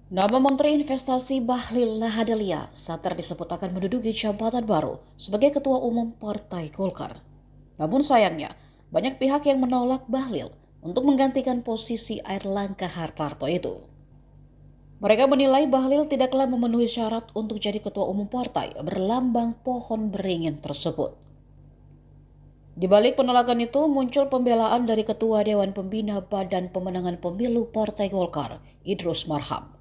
Nama Menteri Investasi Bahlil Lahadalia Sater disebut akan menduduki jabatan baru sebagai Ketua Umum Partai Golkar. Namun sayangnya, banyak pihak yang menolak Bahlil untuk menggantikan posisi Airlangga Hartarto itu. Mereka menilai Bahlil tidaklah memenuhi syarat untuk jadi Ketua Umum Partai berlambang pohon beringin tersebut. Di balik penolakan itu muncul pembelaan dari Ketua Dewan Pembina Badan Pemenangan Pemilu Partai Golkar, Idrus Marham.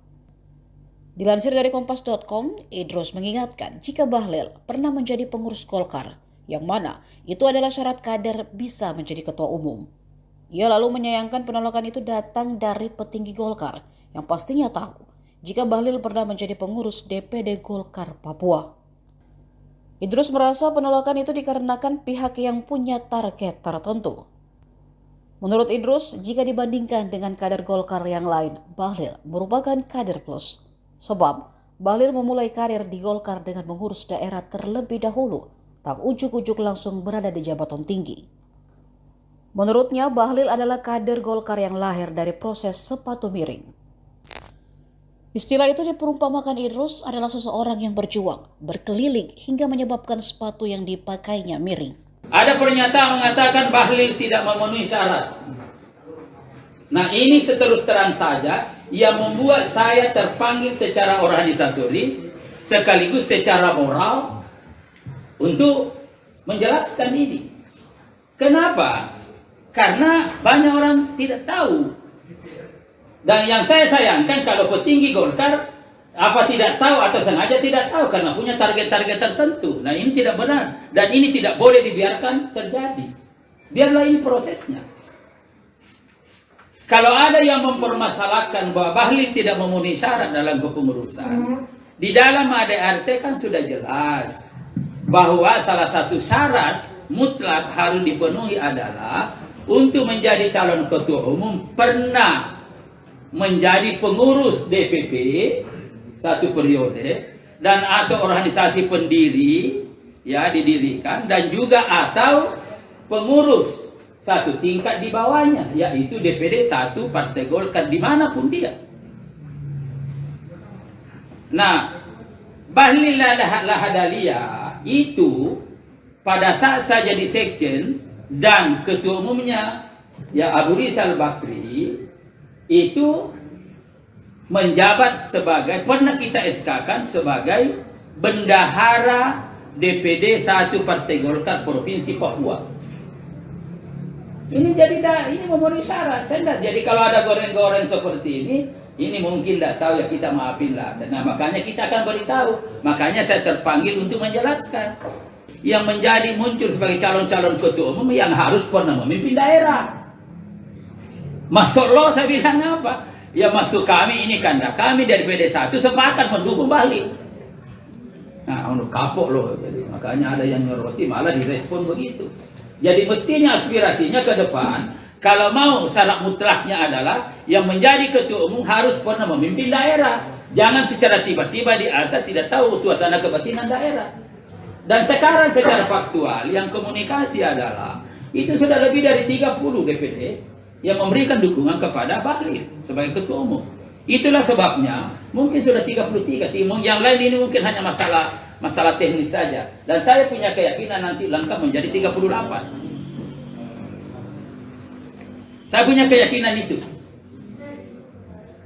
Dilansir dari Kompas.com, Idrus mengingatkan jika Bahlil pernah menjadi pengurus Golkar, yang mana itu adalah syarat kader bisa menjadi ketua umum. Ia lalu menyayangkan penolakan itu datang dari petinggi Golkar yang pastinya tahu jika Bahlil pernah menjadi pengurus DPD Golkar Papua. Idrus merasa penolakan itu dikarenakan pihak yang punya target tertentu. Menurut Idrus, jika dibandingkan dengan kader Golkar yang lain, Bahlil merupakan kader plus. Sebab Bahlil memulai karir di Golkar dengan mengurus daerah terlebih dahulu, tak ujuk-ujuk langsung berada di jabatan tinggi. Menurutnya, Bahlil adalah kader Golkar yang lahir dari proses sepatu miring. Istilah itu diperumpamakan Idrus adalah seseorang yang berjuang, berkeliling hingga menyebabkan sepatu yang dipakainya miring. Ada pernyataan mengatakan Bahlil tidak memenuhi syarat. Nah, ini seterus terang saja yang membuat saya terpanggil secara organisatoris sekaligus secara moral untuk menjelaskan ini. Kenapa? Karena banyak orang tidak tahu. Dan yang saya sayangkan kalau petinggi Golkar apa tidak tahu atau sengaja tidak tahu karena punya target-target tertentu. Nah, ini tidak benar dan ini tidak boleh dibiarkan terjadi. Biarlah ini prosesnya. Kalau ada yang mempermasalahkan bahwa Bahlil tidak memenuhi syarat dalam kepengurusan, di dalam ADRT kan sudah jelas bahwa salah satu syarat mutlak harus dipenuhi adalah untuk menjadi calon ketua umum pernah menjadi pengurus DPP satu periode dan atau organisasi pendiri ya didirikan dan juga atau pengurus satu tingkat di bawahnya yaitu DPD 1 Partai Golkar dimanapun dia. Nah, Bahlil Lahadalia itu pada saat saya jadi sekjen dan ketua umumnya ya Abu Rizal Bakri itu menjabat sebagai, pernah kita SK-kan sebagai bendahara DPD 1 Partai Golkar Provinsi Papua. Ini ini memenuhi syarat. Jadi kalau ada goreng-goreng seperti ini mungkin tidak tahu ya kita maafin lah. Nah, makanya kita akan beritahu. Makanya saya terpanggil untuk menjelaskan. Yang menjadi muncul sebagai calon-calon ketua umum yang harus pernah memimpin daerah. Masuk lo saya bilang apa? Ya masuk kami ini karena kami dari PD1 sepakat mendukung Bahlil. Nah, kapok loh. Jadi makanya ada yang nyoroti malah direspon begitu. Jadi mestinya aspirasinya ke depan kalau mau syarat mutlaknya adalah yang menjadi ketua umum harus pernah memimpin daerah. Jangan secara tiba-tiba di atas tidak tahu suasana kebatinan daerah. Dan sekarang secara faktual yang komunikasi adalah itu sudah lebih dari 30 DPD yang memberikan dukungan kepada Bahlil sebagai ketua umum. Itulah sebabnya mungkin sudah 33 timung, yang lain ini mungkin hanya masalah teknis saja. Dan saya punya keyakinan nanti lengkap menjadi 38. Saya punya keyakinan itu.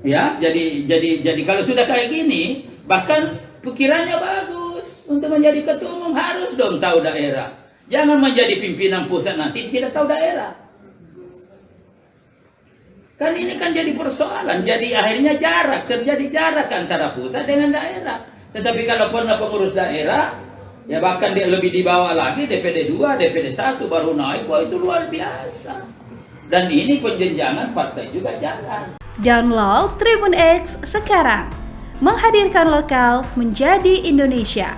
Ya, jadi kalau sudah kayak gini, bahkan pikirannya bagus untuk menjadi ketua umum harus dong tahu daerah. Jangan menjadi pimpinan pusat nanti tidak tahu daerah. Kan ini kan jadi persoalan, jadi akhirnya terjadi jarak antara pusat dengan daerah. Tetapi kalau pernah pengurus daerah, ya bahkan dia lebih di bawah lagi, DPD 2, DPD 1 baru naik, wah itu luar biasa. Dan ini penjenjangan partai juga jalan. Download Tribun X sekarang, menghadirkan lokal menjadi Indonesia.